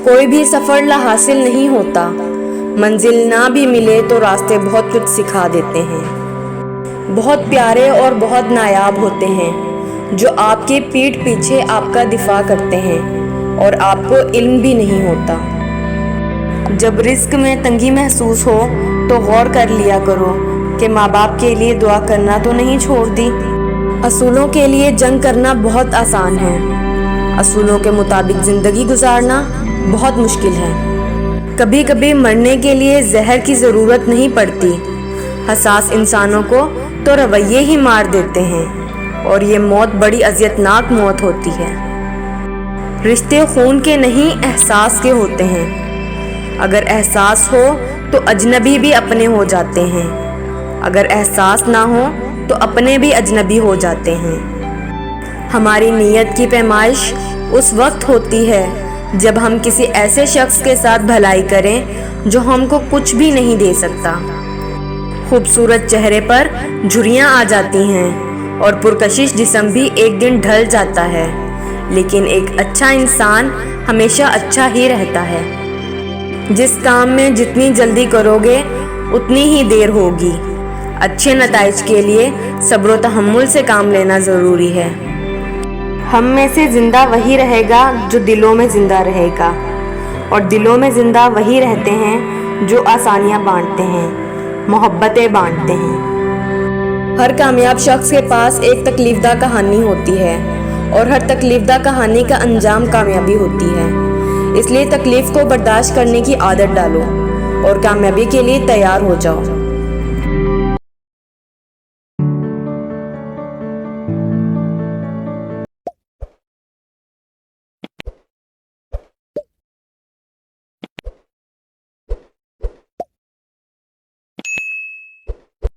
کوئی بھی سفر لا حاصل نہیں ہوتا، منزل نہ بھی ملے تو راستے بہت کچھ سکھا دیتے ہیں۔ بہت پیارے اور بہت نایاب ہوتے ہیں جو آپ کی پیٹھ پیچھے آپ کا دفاع کرتے ہیں اور آپ کو علم بھی نہیں ہوتا۔ جب رزق میں تنگی محسوس ہو تو غور کر لیا کرو کہ ماں باپ کے لیے دعا کرنا تو نہیں چھوڑ دی۔ اصولوں کے لیے جنگ کرنا بہت آسان ہے، اصولوں کے مطابق زندگی گزارنا بہت مشکل ہے۔ کبھی کبھی مرنے کے لیے زہر کی ضرورت نہیں پڑتی، حساس انسانوں کو تو رویے ہی مار دیتے ہیں اور یہ موت بڑی اذیتناک موت ہوتی ہے۔ رشتے خون کے نہیں احساس کے ہوتے ہیں، اگر احساس ہو تو اجنبی بھی اپنے ہو جاتے ہیں، اگر احساس نہ ہو تو اپنے بھی اجنبی ہو جاتے ہیں۔ ہماری نیت کی پیمائش اس وقت ہوتی ہے جب ہم کسی ایسے شخص کے ساتھ بھلائی کریں جو ہم کو کچھ بھی نہیں دے سکتا۔ خوبصورت چہرے پر جھریاں آ جاتی ہیں اور پرکشش جسم بھی ایک دن ڈھل جاتا ہے، لیکن ایک اچھا انسان ہمیشہ اچھا ہی رہتا ہے۔ جس کام میں جتنی جلدی کرو گے اتنی ہی دیر ہوگی۔ اچھے نتائج کے لیے صبر و تحمل سے کام لینا ضروری ہے۔ ہم میں سے زندہ وہی رہے گا جو دلوں میں زندہ رہے گا، اور دلوں میں زندہ وہی رہتے ہیں جو آسانیاں بانٹتے ہیں، محبتیں بانٹتے ہیں۔ ہر کامیاب شخص کے پاس ایک تکلیف دہ کہانی ہوتی ہے اور ہر تکلیف دہ کہانی کا انجام کامیابی ہوتی ہے۔ اس لیے تکلیف کو برداشت کرنے کی عادت ڈالو اور کامیابی کے لیے تیار ہو جاؤ۔